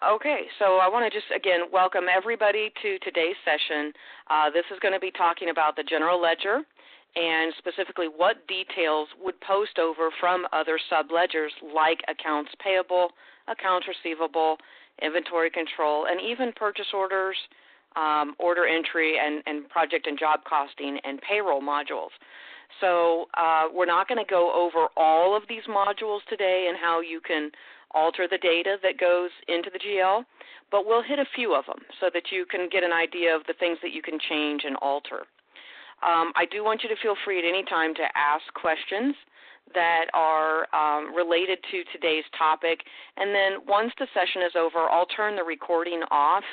Okay, so I want to just, again, welcome everybody to today's session. This is going to be talking about the general ledger and specifically what details would post over from other subledgers like accounts payable, accounts receivable, inventory control, and even purchase orders, order entry, and project and job costing and payroll modules. So we're not going to go over all of these modules today and how you can alter the data that goes into the GL, but we'll hit a few of them so that you can get an idea of the things that you can change and alter. I do want you to feel free at any time to ask questions that are related to today's topic, and then once the session is over, I'll turn the recording off,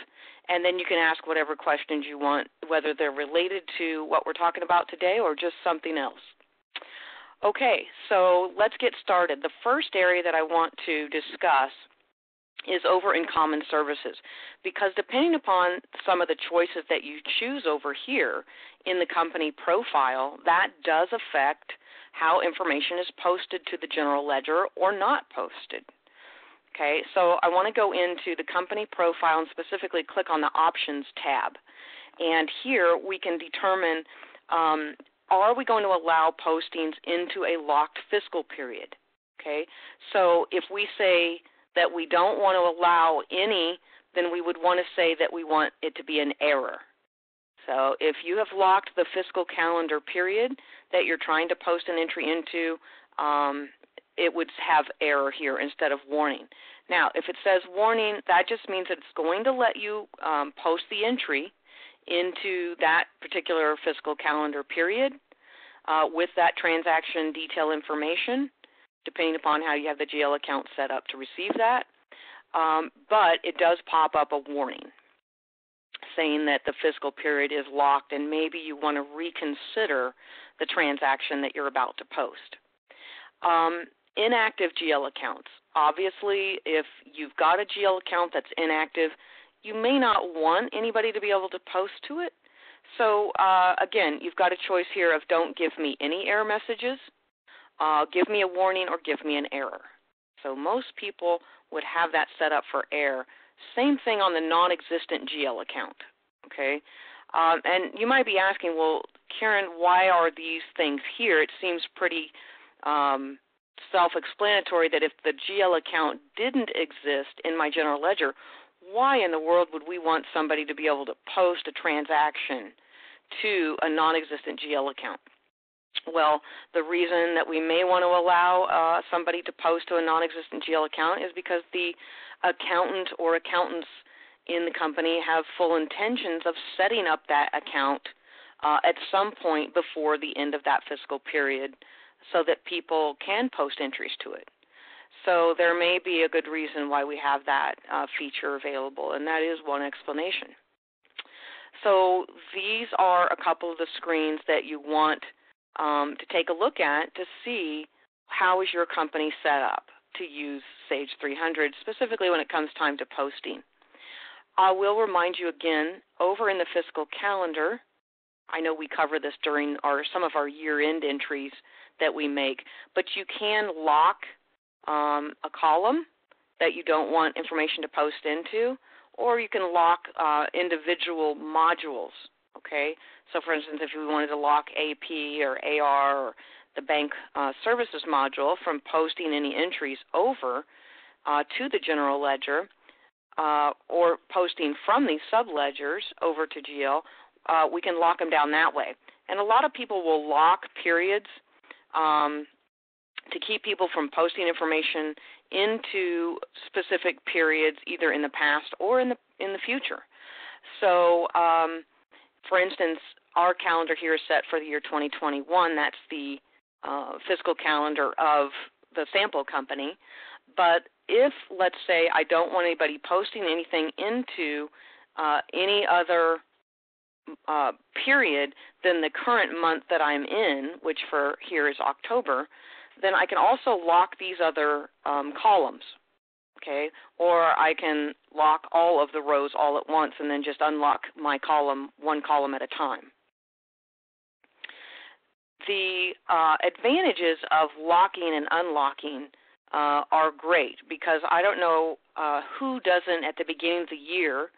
and then you can ask whatever questions you want, whether they're related to what we're talking about today or just something else. Okay, so let's get started. The first area that I want to discuss is over in common services, because depending upon some of the choices that you choose over here in the company profile, that does affect how information is posted to the general ledger or not posted. Okay, so I want to go into the company profile and specifically click on the Options tab. And here we can determine, are we going to allow postings into a locked fiscal period? Okay, so if we say that we don't want to allow any, then we would want to say that we want it to be an error. So if you have locked the fiscal calendar period that you're trying to post an entry into, it would have error here instead of warning. Now, if it says warning, that just means that it's going to let you post the entry into that particular fiscal calendar period with that transaction detail information, depending upon how you have the GL account set up to receive that. But it does pop up a warning saying that the fiscal period is locked and maybe you want to reconsider the transaction that you're about to post. Inactive GL accounts. Obviously, if you've got a GL account that's inactive, you may not want anybody to be able to post to it. So, again, you've got a choice here of don't give me any error messages, give me a warning, or give me an error. So most people would have that set up for error. Same thing on the non-existent GL account, okay? And you might be asking, well, Karen, why are these things here? It seems pretty self-explanatory that if the GL account didn't exist in my general ledger, why in the world would we want somebody to be able to post a transaction to a non-existent GL account? Well, the reason that we may want to allow somebody to post to a non-existent GL account is because the accountant or accountants in the company have full intentions of setting up that account at some point before the end of that fiscal period so that people can post entries to it. So there may be a good reason why we have that feature available, and that is one explanation. So these are a couple of the screens that you want to take a look at to see how is your company set up to use Sage 300, specifically when it comes time to posting. I will remind you again, over in the fiscal calendar, I know we cover this during some of our year-end entries that we make, but you can lock a column that you don't want information to post into, or you can lock individual modules, okay? So, for instance, if we wanted to lock AP or AR or the bank services module from posting any entries over to the general ledger or posting from these subledgers over to GL, we can lock them down that way. And a lot of people will lock periods to keep people from posting information into specific periods, either in the past or in the future. So, for instance, our calendar here is set for the year 2021. That's the fiscal calendar of the sample company. But if, let's say, I don't want anybody posting anything into any other period than the current month that I'm in, which for here is October, then I can also lock these other columns, okay? Or I can lock all of the rows all at once and then just unlock my column, one column at a time. The advantages of locking and unlocking are great, because I don't know who doesn't at the beginning of the year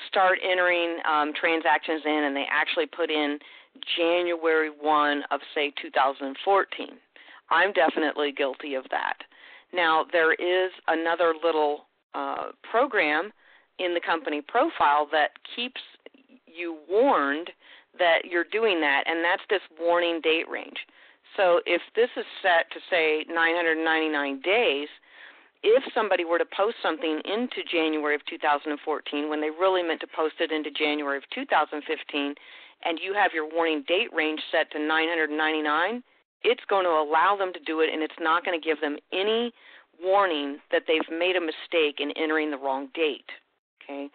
start entering transactions in, and they actually put in January 1 of, say, 2014. I'm definitely guilty of that. Now, there is another little program in the company profile that keeps you warned that you're doing that, and that's this warning date range. So if this is set to, say, 999 days, if somebody were to post something into January of 2014 when they really meant to post it into January of 2015, and you have your warning date range set to 999, it's going to allow them to do it, and it's not going to give them any warning that they've made a mistake in entering the wrong date. Okay,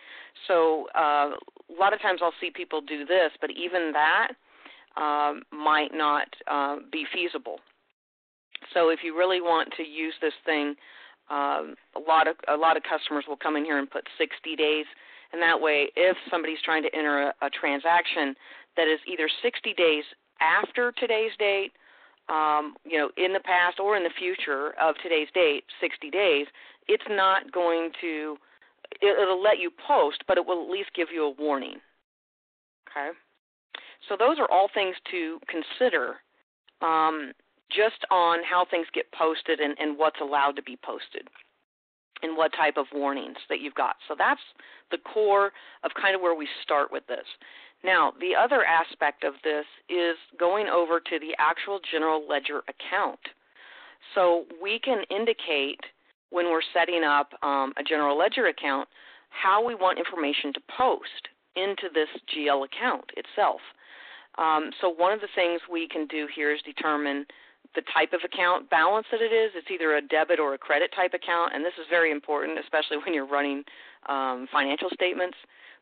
so a lot of times I'll see people do this, but even that might not be feasible. So if you really want to use this thing, a lot of customers will come in here and put 60 days, and that way, if somebody's trying to enter a transaction that is either 60 days after today's date, in the past or in the future of today's date, 60 days, it's not going to. It'll let you post, but it will at least give you a warning. Okay? So those are all things to consider just on how things get posted and what's allowed to be posted and what type of warnings that you've got. So that's the core of kind of where we start with this. Now, the other aspect of this is going over to the actual general ledger account. So we can indicate when we're setting up a general ledger account how we want information to post into this GL account itself. So one of the things we can do here is determine the type of account balance that it is. It's either a debit or a credit type account, and this is very important, especially when you're running financial statements,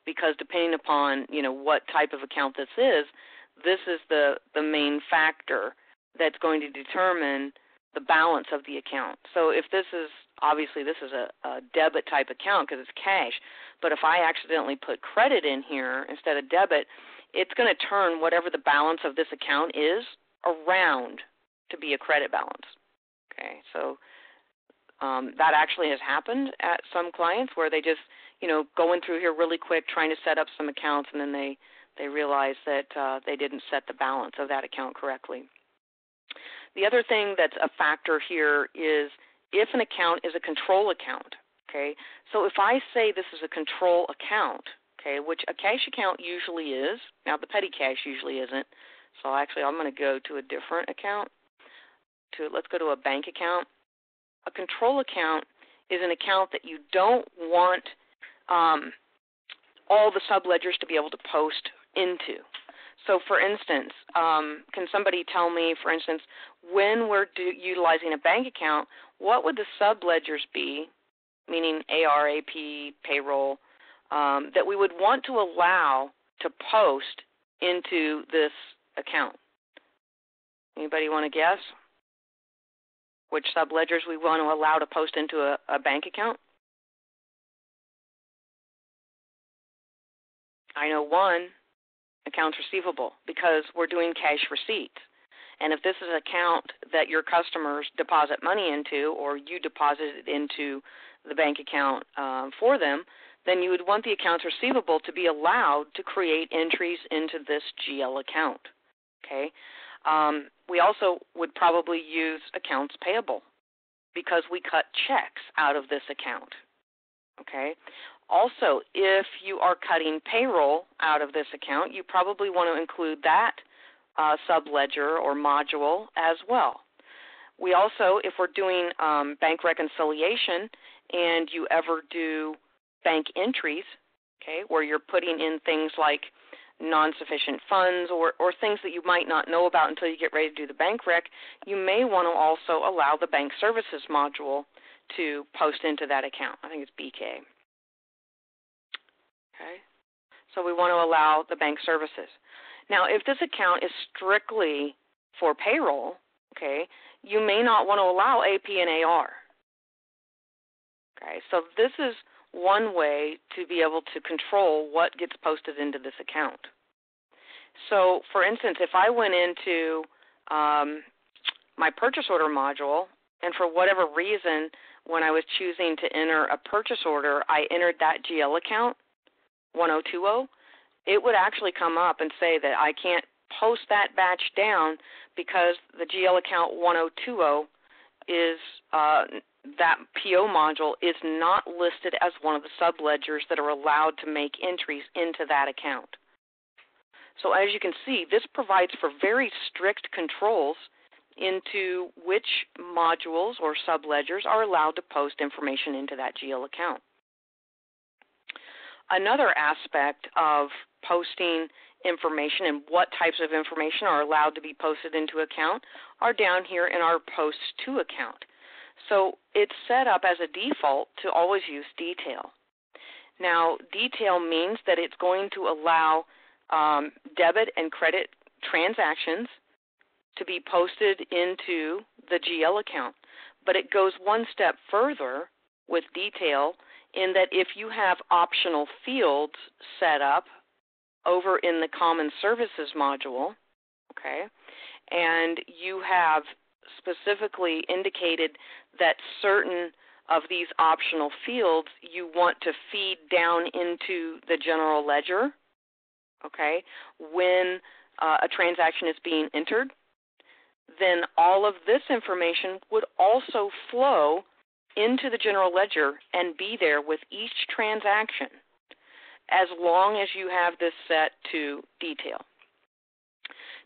because depending upon what type of account this is the main factor that's going to determine the balance of the account. So if this is, obviously this is a debit type account because it's cash, but if I accidentally put credit in here instead of debit, it's going to turn whatever the balance of this account is around to be a credit balance. Okay, so that actually has happened at some clients where they just, going through here really quick trying to set up some accounts, and then they realize that they didn't set the balance of that account correctly. The other thing that's a factor here is if an account is a control account, okay? So if I say this is a control account, okay, which a cash account usually is, now the petty cash usually isn't, so actually I'm going to go to a different account. Let's go to a bank account. A control account is an account that you don't want all the subledgers to be able to post into. So, for instance, can somebody tell me, for instance, when we're utilizing a bank account, what would the subledgers be, meaning AR, AP, payroll, that we would want to allow to post into this account? Anybody want to guess which subledgers we want to allow to post into a bank account? I know one, accounts receivable, because we're doing cash receipts. And if this is an account that your customers deposit money into, or you deposit it into the bank account for them, then you would want the accounts receivable to be allowed to create entries into this GL account. Okay. We also would probably use accounts payable because we cut checks out of this account. Okay. Also, if you are cutting payroll out of this account, you probably want to include that subledger or module as well. We also, if we're doing bank reconciliation and you ever do bank entries, okay, where you're putting in things like non-sufficient funds or things that you might not know about until you get ready to do the bank rec, you may want to also allow the bank services module to post into that account. I think it's BK. Okay, so we want to allow the bank services. Now, if this account is strictly for payroll, okay, you may not want to allow AP and AR. Okay, so this is one way to be able to control what gets posted into this account. So, for instance, if I went into my purchase order module and for whatever reason, when I was choosing to enter a purchase order, I entered that GL account, 1020, it would actually come up and say that I can't post that batch down because the GL account 1020 is that PO module is not listed as one of the subledgers that are allowed to make entries into that account. So as you can see, this provides for very strict controls into which modules or subledgers are allowed to post information into that GL account. Another aspect of posting information and what types of information are allowed to be posted into account are down here in our Posts to account. So it's set up as a default to always use detail. Now, detail means that it's going to allow debit and credit transactions to be posted into the GL account. But it goes one step further with detail in that if you have optional fields set up over in the Common Services module, okay, and you have specifically indicated that certain of these optional fields you want to feed down into the general ledger, okay, when a transaction is being entered, then all of this information would also flow into the general ledger and be there with each transaction as long as you have this set to detail.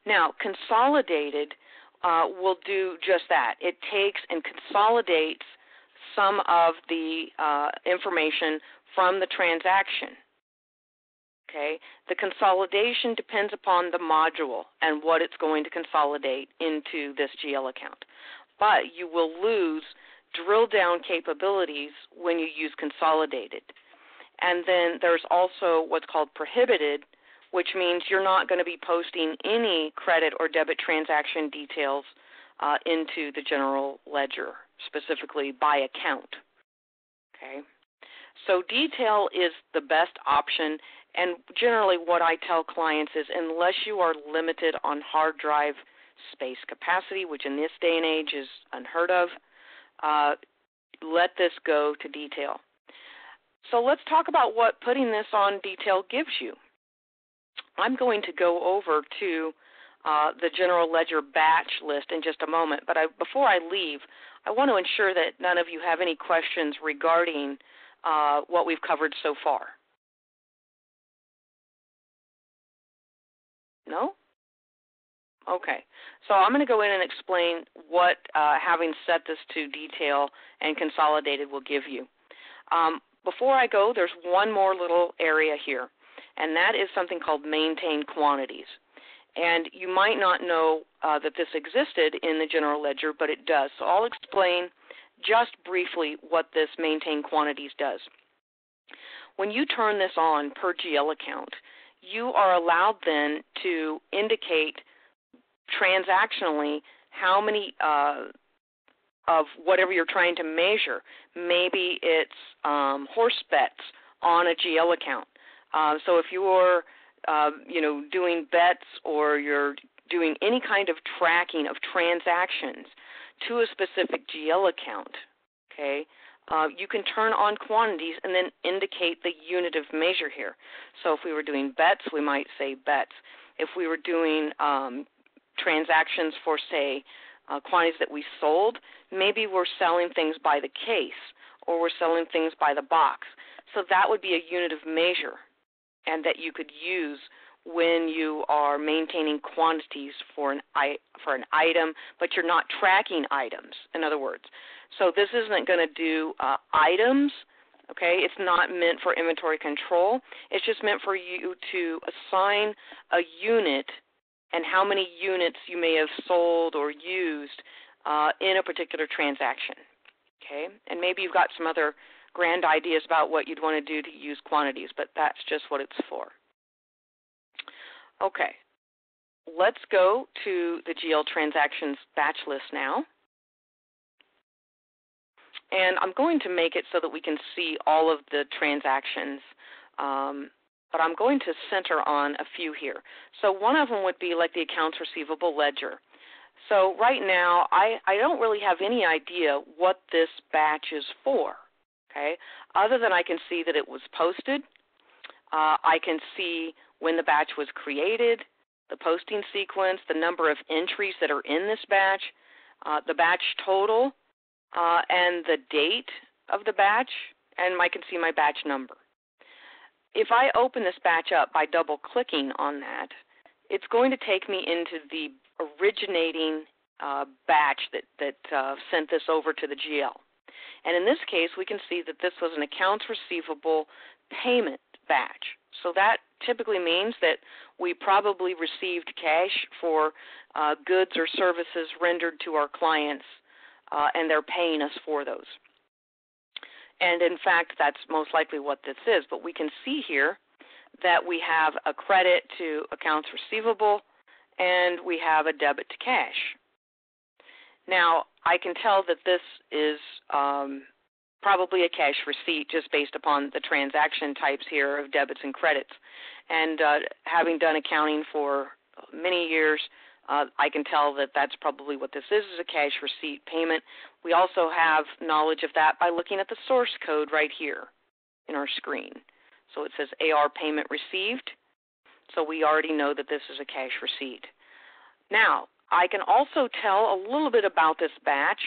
Now, Consolidated will do just that. It takes and consolidates some of the information from the transaction. Okay? The consolidation depends upon the module and what it's going to consolidate into this GL account. But you will lose drill-down capabilities when you use Consolidated. And then there's also what's called Prohibited, which means you're not going to be posting any credit or debit transaction details into the general ledger, specifically by account. Okay? So detail is the best option, and generally what I tell clients is unless you are limited on hard drive space capacity, which in this day and age is unheard of, let this go to detail. So let's talk about what putting this on detail gives you. I'm going to go over to the general ledger batch list in just a moment, but before I leave, I want to ensure that none of you have any questions regarding what we've covered so far. No? Okay. So I'm going to go in and explain what having set this to detail and consolidated will give you. Before I go, there's one more little area here, and that is something called maintain quantities. And you might not know that this existed in the general ledger, but it does. So I'll explain just briefly what this maintain quantities does. When you turn this on per GL account, you are allowed then to indicate transactionally how many of whatever you're trying to measure. Maybe it's horse bets on a GL account. So if you're doing bets or you're doing any kind of tracking of transactions to a specific GL account, okay, you can turn on quantities and then indicate the unit of measure here. So if we were doing bets, we might say bets. If we were doing transactions for, say, quantities that we sold, maybe we're selling things by the case or we're selling things by the box. So that would be a unit of measure and that you could use when you are maintaining quantities for an item, but you're not tracking items, in other words. So this isn't going to do items, okay? It's not meant for inventory control. It's just meant for you to assign a unit and how many units you may have sold or used in a particular transaction, okay? And maybe you've got some other grand ideas about what you'd want to do to use quantities, but that's just what it's for. Okay, let's go to the GL transactions batch list now. And I'm going to make it so that we can see all of the transactions, but I'm going to center on a few here. So one of them would be like the accounts receivable ledger. So right now, I don't really have any idea what this batch is for, okay, other than I can see that it was posted. I can see when the batch was created, the posting sequence, the number of entries that are in this batch, the batch total, and the date of the batch, and I can see my batch number. If I open this batch up by double-clicking on that, it's going to take me into the originating batch that sent this over to the GL. And in this case, we can see that this was an accounts receivable payment batch. So that typically means that we probably received cash for goods or services rendered to our clients, and they're paying us for those. And in fact, that's most likely what this is. But we can see here that we have a credit to accounts receivable, and we have a debit to cash. Now, I can tell that this is probably a cash receipt just based upon the transaction types here of debits and credits. And having done accounting for many years, I can tell that that's probably what this is a cash receipt payment. We also have knowledge of that by looking at the source code right here in our screen. So it says AR payment received, so we already know that this is a cash receipt. Now, I can also tell a little bit about this batch.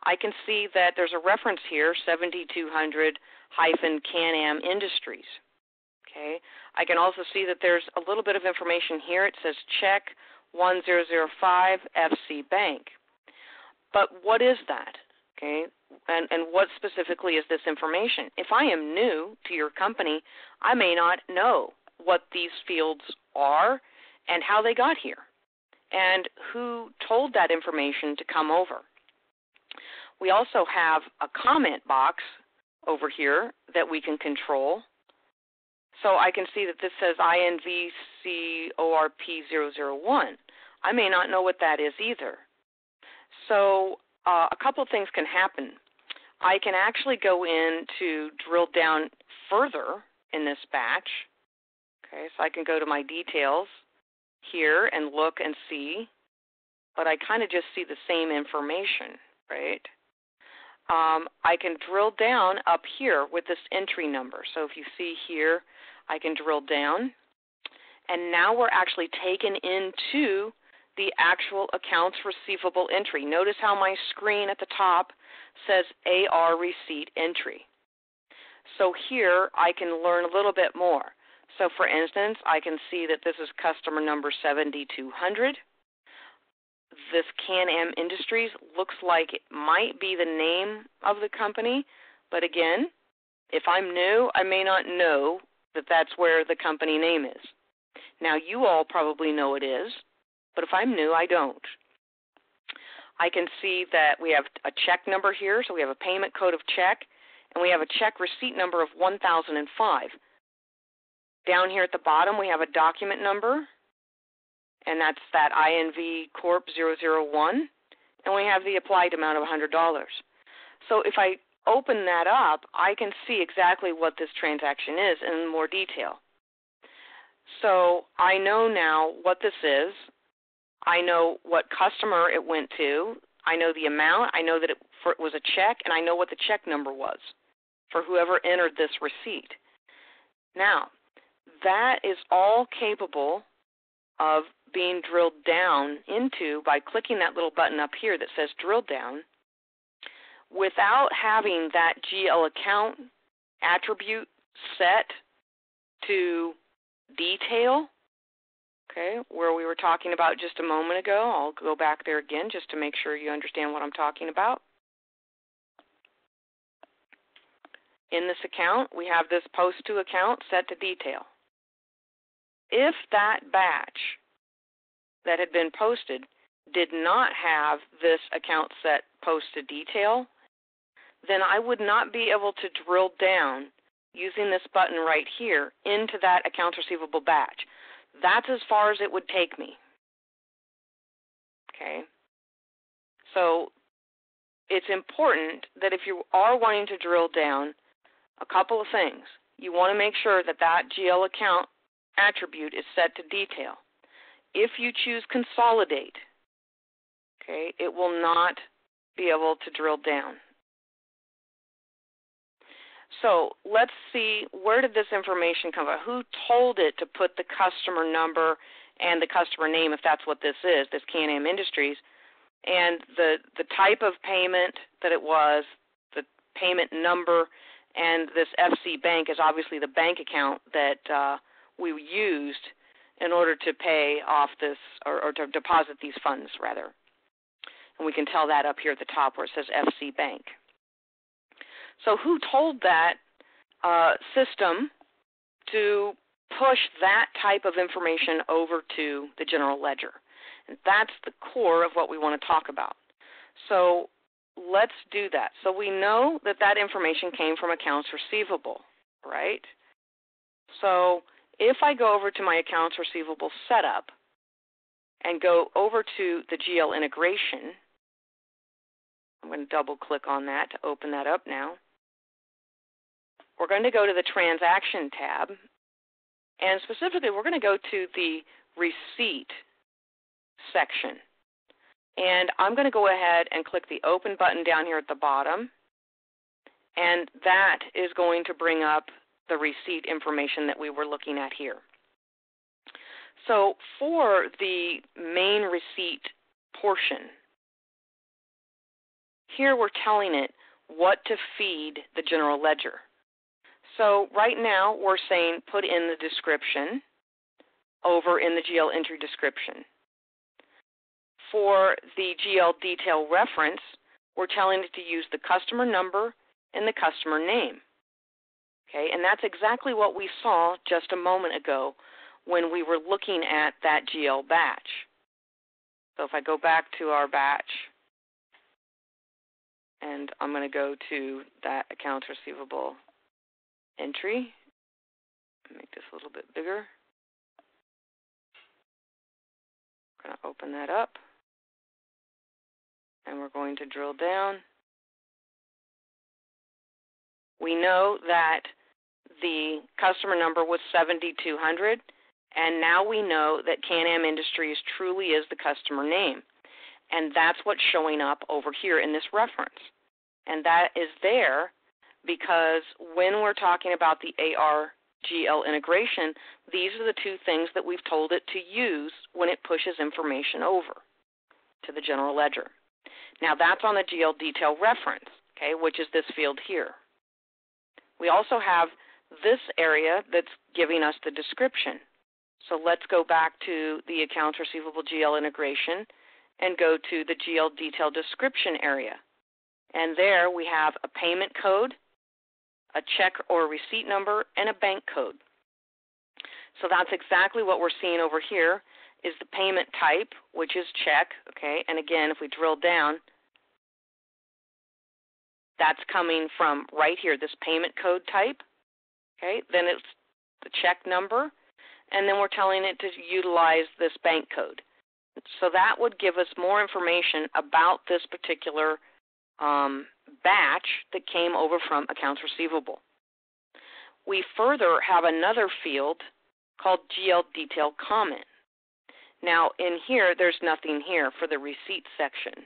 I can see that there's a reference here, 7200-Can-Am Industries. Okay. I can also see that there's a little bit of information here. It says check 1005 FC Bank. But what is that? Okay. And what specifically is this information? If I am new to your company, I may not know what these fields are and how they got here and who told that information to come over. We also have a comment box over here that we can control. So I can see that this says INVCORP001. I may not know what that is either. So a couple of things can happen. I can actually go in to drill down further in this batch. Okay, so I can go to my details here and look and see, but I kind of just see the same information, right? I can drill down up here with this entry number. So if you see here, I can drill down, and now we're actually taken into the actual accounts receivable entry. Notice how my screen at the top says AR receipt entry. So here I can learn a little bit more. So for instance, I can see that this is customer number 7200. This Can-Am Industries looks like it might be the name of the company, but again, if I'm new, I may not know that that's where the company name is. Now, you all probably know it is, but if I'm new, I don't. I can see that we have a check number here, so we have a payment code of check, and we have a check receipt number of 1005. Down here at the bottom, we have a document number, and that's that INV Corp 001, and we have the applied amount of $100. So if I open that up, I can see exactly what this transaction is in more detail. So I know now what this is. I know what customer it went to. I know the amount. I know that it was a check, and I know what the check number was for whoever entered this receipt. Now, that is all capable of being drilled down into by clicking that little button up here that says drill down without having that GL account attribute set to detail, okay, where we were talking about just a moment ago. I'll go back there again just to make sure you understand what I'm talking about. In this account, we have this post to account set to detail. If that batch that had been posted did not have this account set post to detail, then I would not be able to drill down using this button right here into that accounts receivable batch. That's as far as it would take me. Okay? So it's important that if you are wanting to drill down, a couple of things. You want to make sure that that GL account attribute is set to detail. If you choose consolidate, Okay, it will not be able to drill down. So let's see, where did this information come from? Who told it to put the customer number and the customer name, if that's what this is, this Can-Am Industries, and the type of payment that it was, the payment number, and this FC Bank is obviously the bank account that we used in order to pay off this, or to deposit these funds, rather. And we can tell that up here at the top where it says FC Bank. So who told that system to push that type of information over to the general ledger? And that's the core of what we want to talk about. So let's do that. So we know that that information came from accounts receivable, right? So if I go over to my accounts receivable setup and go over to the GL integration, I'm going to double click on that to open that up now. We're going to go to the transaction tab, and specifically we're going to go to the receipt section. And I'm going to go ahead and click the open button down here at the bottom, and that is going to bring up the receipt information that we were looking at here. So for the main receipt portion, here we're telling it what to feed the general ledger. So right now we're saying put in the description over in the GL entry description. For the GL detail reference, we're telling it to use the customer number and the customer name. Okay, and that's exactly what we saw just a moment ago when we were looking at that GL batch. So if I go back to our batch, and I'm going to go to that accounts receivable entry, make this a little bit bigger. I'm going to open that up, and we're going to drill down. We know that the customer number was 7200, and now we know that Can-Am Industries truly is the customer name. And that's what's showing up over here in this reference. And that is there because when we're talking about the AR-GL integration, these are the two things that we've told it to use when it pushes information over to the general ledger. Now that's on the GL detail reference, okay, which is this field here. We also have this area that's giving us the description. So let's go back to the accounts receivable GL integration and go to the GL detail description area. And there we have a payment code, a check or receipt number, and a bank code. So that's exactly what we're seeing over here is the payment type, which is check, okay? And again, if we drill down, that's coming from right here, this payment code type, okay? Then it's the check number, and then we're telling it to utilize this bank code. So that would give us more information about this particular batch that came over from accounts receivable. We further have another field called GL detail comment. Now in here, there's nothing here for the receipt section.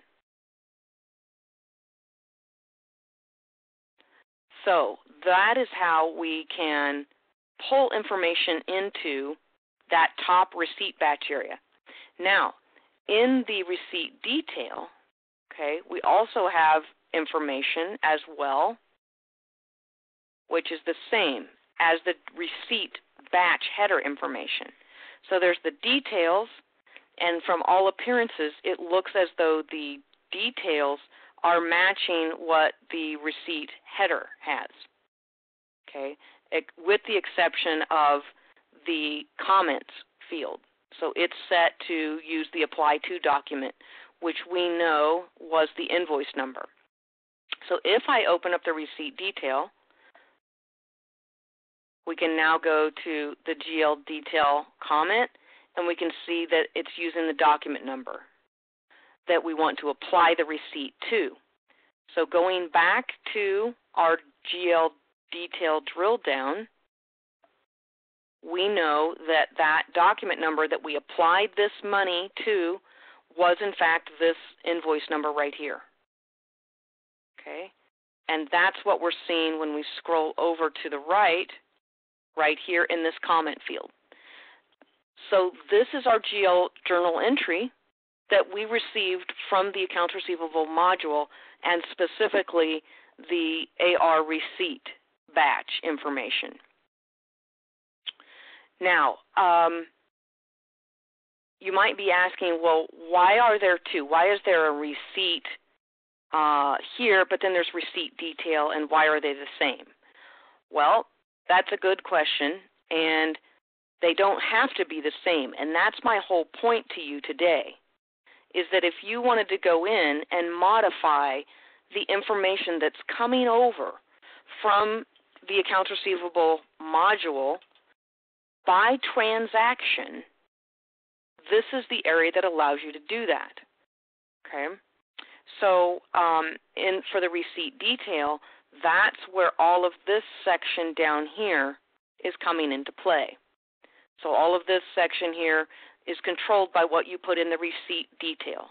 So that is how we can pull information into that top receipt batch area. Now, in the receipt detail, okay, we also have information as well, which is the same as the receipt batch header information. So there's the details, and from all appearances, it looks as though the details are matching what the receipt header has, okay, with the exception of the comments field. So it's set to use the apply to document, which we know was the invoice number. So if I open up the receipt detail, we can now go to the GL detail comment, and we can see that it's using the document number that we want to apply the receipt to. So going back to our GL detail drill down, we know that that document number that we applied this money to was in fact this invoice number right here. Okay? And that's what we're seeing when we scroll over to the right here in this comment field. So this is our GL journal entry that we received from the accounts receivable module, and specifically the AR receipt batch information. Now, you might be asking, well, why are there two? Why is there a receipt here, but then there's receipt detail, and why are they the same? Well, that's a good question, and they don't have to be the same, and that's my whole point to you today, is that if you wanted to go in and modify the information that's coming over from the accounts receivable module by transaction, this is the area that allows you to do that. Okay? So for the receipt detail, that's where all of this section down here is coming into play. So all of this section here is controlled by what you put in the receipt detail.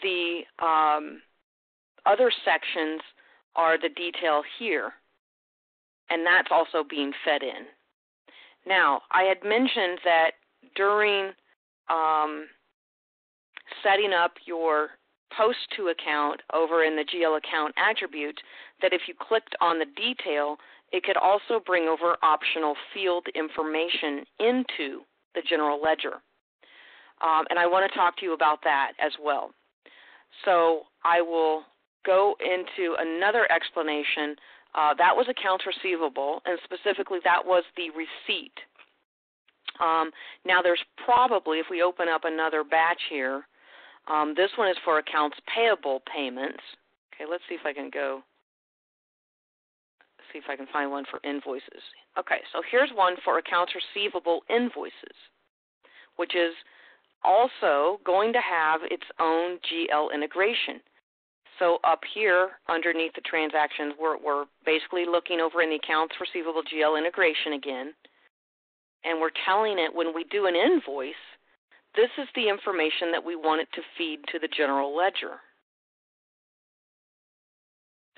The other sections are the detail here, and that's also being fed in. Now, I had mentioned that during setting up your post-to account over in the GL account attribute, that if you clicked on the detail, it could also bring over optional field information into the general ledger. And I want to talk to you about that as well. So I will go into another explanation. That was accounts receivable, and specifically that was the receipt. Now there's probably, if we open up another batch here, this one is for accounts payable payments. Okay, let's see if I can find one for invoices. Okay, so here's one for accounts receivable invoices, which is also going to have its own GL integration. So up here underneath the transactions, we're basically looking over in the accounts receivable GL integration again, and we're telling it when we do an invoice, this is the information that we want it to feed to the general ledger.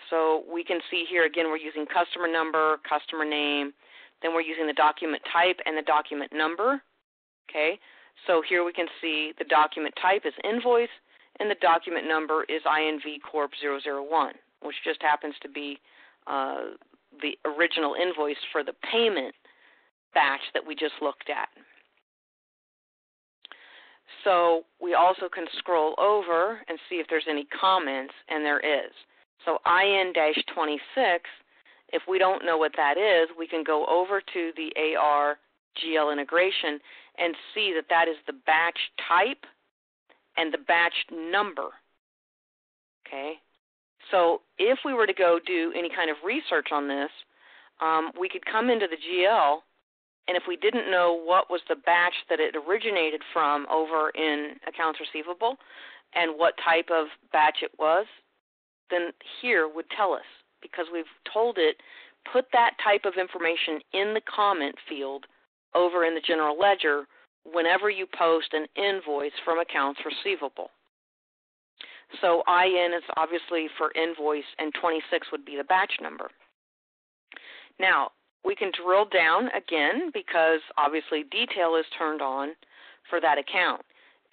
So we can see here, again, we're using customer number, customer name, then we're using the document type and the document number. Okay, so here we can see the document type is invoice, and the document number is INV Corp 001, which just happens to be the original invoice for the payment batch that we just looked at. So we also can scroll over and see if there's any comments, and there is. So IN-26, if we don't know what that is, we can go over to the AR GL integration and see that that is the batch type and the batch number. Okay? So if we were to go do any kind of research on this, we could come into the GL, and if we didn't know what was the batch that it originated from over in accounts receivable and what type of batch it was, then here would tell us, because we've told it, put that type of information in the comment field over in the general ledger whenever you post an invoice from accounts receivable. So IN is obviously for invoice, and 26 would be the batch number. Now, we can drill down again because obviously detail is turned on for that account.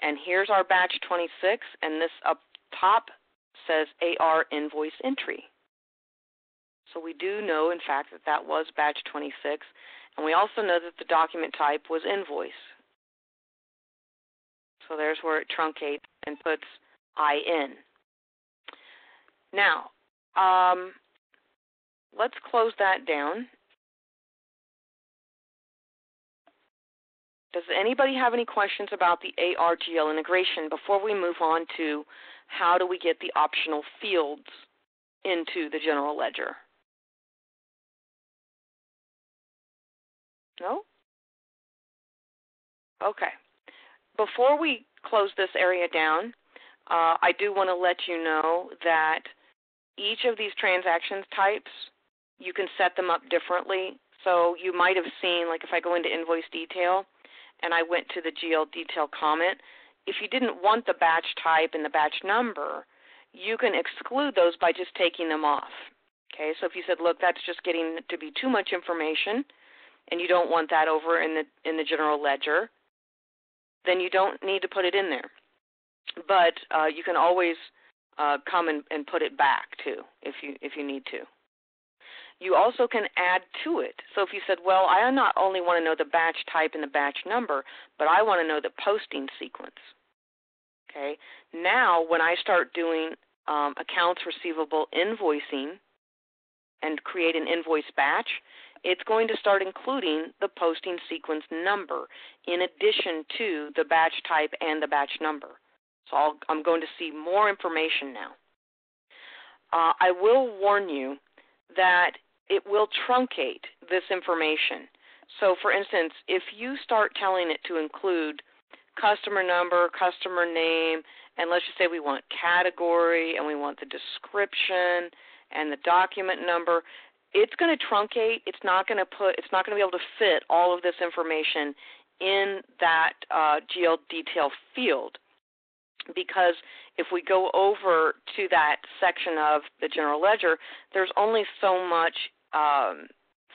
And here's our batch 26, and this up top says AR invoice entry. So we do know, in fact, that that was batch 26, and we also know that the document type was invoice. So there's where it truncates and puts IN. Now, let's close that down. Does anybody have any questions about the ARGL integration before we move on to how do we get the optional fields into the general ledger? No? Okay. Before we close this area down, I do want to let you know that each of these transactions types, you can set them up differently. So you might have seen, like if I go into invoice detail, and I went to the GL detail comment, if you didn't want the batch type and the batch number, you can exclude those by just taking them off. Okay, so if you said, look, that's just getting to be too much information, and you don't want that over in the general ledger, then you don't need to put it in there. But you can always come and put it back too if you need to. You also can add to it. So if you said, well, I not only want to know the batch type and the batch number, but I want to know the posting sequence. Okay. Now when I start doing accounts receivable invoicing and create an invoice batch, it's going to start including the posting sequence number in addition to the batch type and the batch number. So I'm going to see more information now. I will warn you that it will truncate this information. So, for instance, if you start telling it to include customer number, customer name, and let's just say we want category and we want the description and the document number, it's going to truncate. It's not going to be able to fit all of this information in that GL detail field, because if we go over to that section of the general ledger, there's only so much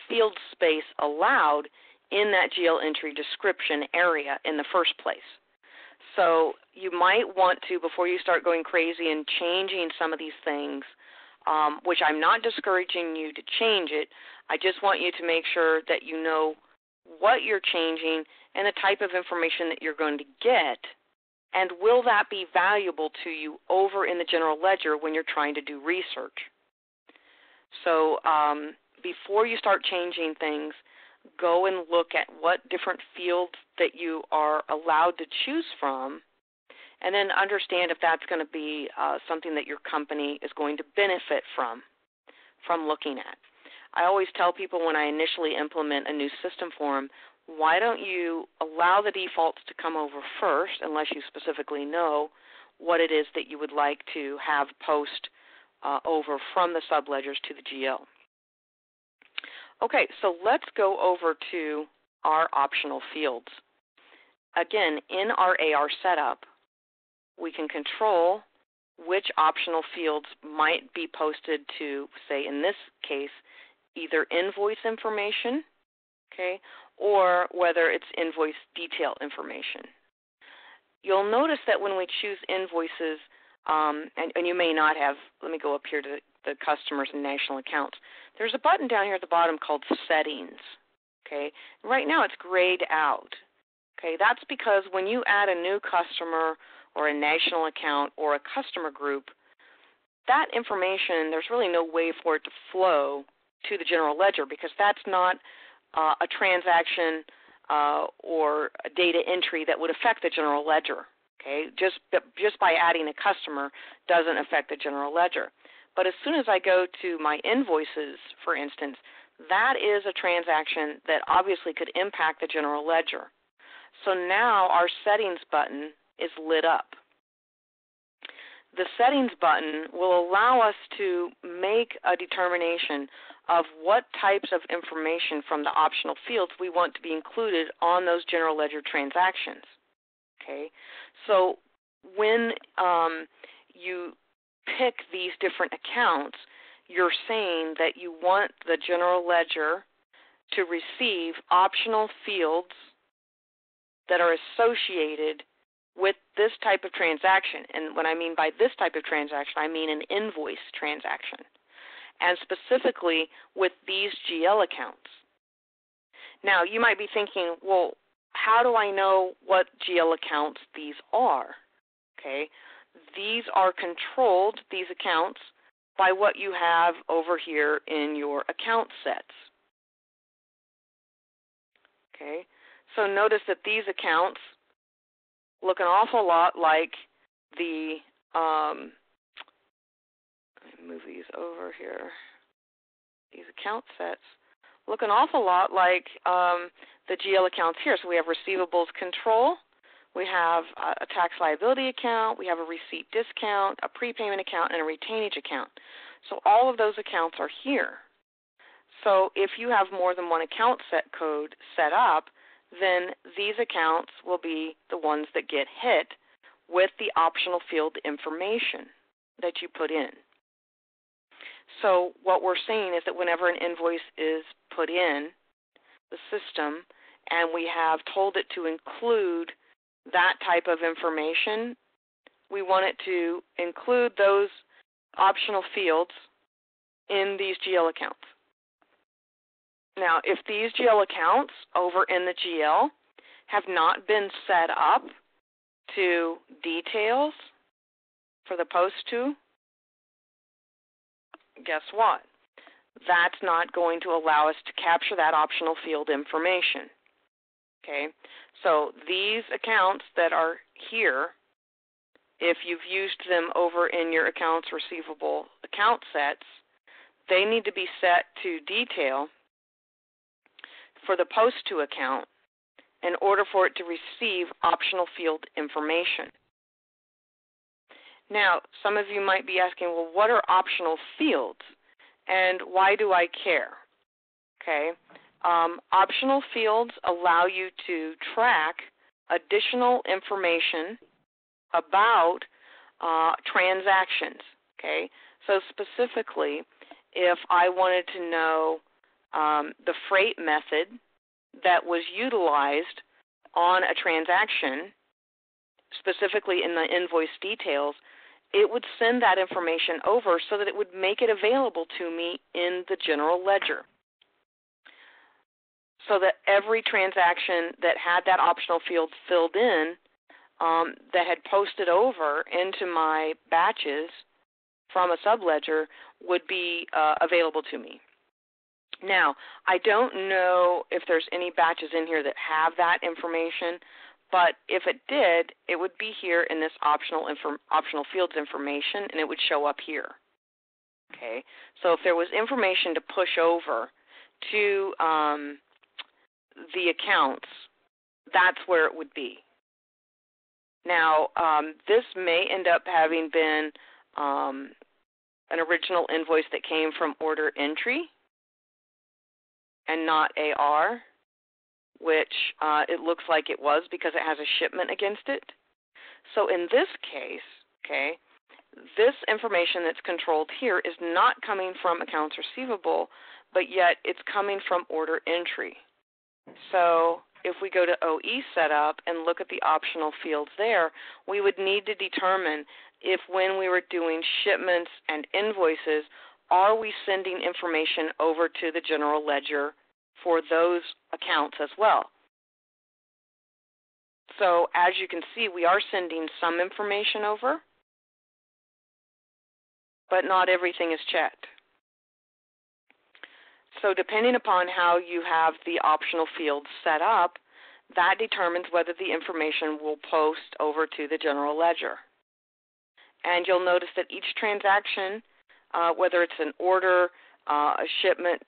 field space allowed in that GL entry description area in the first place. So you might want to, before you start going crazy and changing some of these things, which I'm not discouraging you to change it, I just want you to make sure that you know what you're changing and the type of information that you're going to get, and will that be valuable to you over in the general ledger when you're trying to do research. So before you start changing things, go and look at what different fields that you are allowed to choose from, and then understand if that's going to be something that your company is going to benefit from looking at. I always tell people when I initially implement a new system for them, why don't you allow the defaults to come over first, unless you specifically know what it is that you would like to have post over from the subledgers to the GL. Okay, so let's go over to our optional fields. Again, in our AR setup, we can control which optional fields might be posted to, say in this case, either invoice information, okay, or whether it's invoice detail information. You'll notice that when we choose invoices, and you may not have, let me go up here to the customers and national accounts. There's a button down here at the bottom called Settings, okay? Right now it's grayed out, okay? That's because when you add a new customer or a national account or a customer group, that information, there's really no way for it to flow to the general ledger, because that's not a transaction or a data entry that would affect the general ledger. Okay, just by adding a customer doesn't affect the general ledger. But as soon as I go to my invoices, for instance, that is a transaction that obviously could impact the general ledger. So now our settings button is lit up. The settings button will allow us to make a determination of what types of information from the optional fields we want to be included on those general ledger transactions. Okay, so when you pick these different accounts, you're saying that you want the general ledger to receive optional fields that are associated with this type of transaction. And what I mean by this type of transaction, I mean an invoice transaction, and specifically with these GL accounts. Now, you might be thinking, well, how do I know what GL accounts these are? Okay, these are controlled, these accounts, by what you have over here in your account sets. Okay, so notice that these accounts look an awful lot like the, let me move these over here. These account sets look an awful lot like the GL accounts here. So we have receivables control, we have a tax liability account, we have a receipt discount, a prepayment account, and a retainage account. So all of those accounts are here. So if you have more than one account set code set up, then these accounts will be the ones that get hit with the optional field information that you put in. So what we're saying is that whenever an invoice is put in the system and we have told it to include that type of information, we want it to include those optional fields in these GL accounts. Now, if these GL accounts over in the GL have not been set up to details for the post to, guess what? That's not going to allow us to capture that optional field information. Okay, so these accounts that are here, if you've used them over in your accounts receivable account sets, they need to be set to detail for the post to account in order for it to receive optional field information. Now, some of you might be asking, well, what are optional fields and why do I care? Okay, optional fields allow you to track additional information about transactions. Okay, so specifically, if I wanted to know the freight method that was utilized on a transaction, specifically in the invoice details, it would send that information over so that it would make it available to me in the general ledger. So that every transaction that had that optional field filled in, that had posted over into my batches from a subledger, would be available to me. Now, I don't know if there's any batches in here that have that information, but if it did, it would be here in this optional fields information, and it would show up here. Okay, so if there was information to push over to the accounts, that's where it would be. Now, this may end up having been an original invoice that came from order entry and not AR, which it looks like it was because it has a shipment against it. So in this case, okay, this information that's controlled here is not coming from accounts receivable, but yet it's coming from order entry. So if we go to OE setup and look at the optional fields there, we would need to determine if when we were doing shipments and invoices, are we sending information over to the general ledger for those accounts as well? So as you can see, we are sending some information over, but not everything is checked. So depending upon how you have the optional fields set up, that determines whether the information will post over to the general ledger. And you'll notice that each transaction, whether it's an order, a shipment,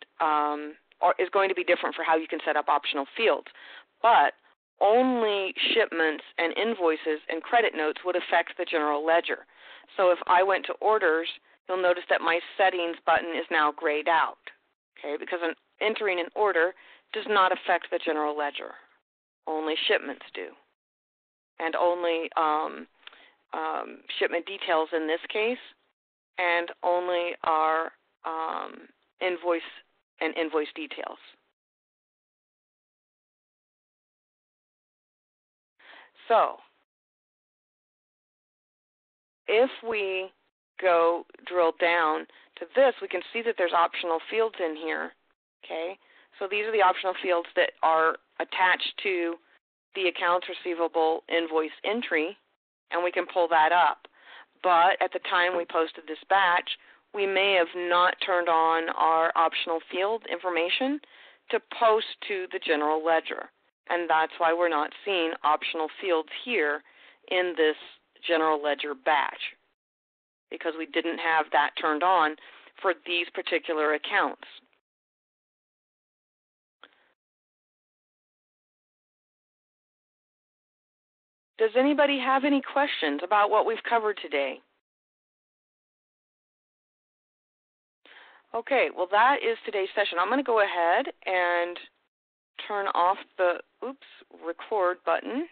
is going to be different for how you can set up optional fields. But only shipments and invoices and credit notes would affect the general ledger. So if I went to orders, you'll notice that my settings button is now grayed out, okay, because entering an order does not affect the general ledger. Only shipments do, and only shipment details in this case, and only our invoice and invoice details. So if we go drill down to this, we can see that there's optional fields in here, okay? So these are the optional fields that are attached to the accounts receivable invoice entry, and we can pull that up. But at the time we posted this batch, we may have not turned on our optional field information to post to the general ledger. And that's why we're not seeing optional fields here in this general ledger batch, because we didn't have that turned on for these particular accounts. Does anybody have any questions about what we've covered today? Okay, well, that is today's session. I'm going to go ahead and turn off the record button.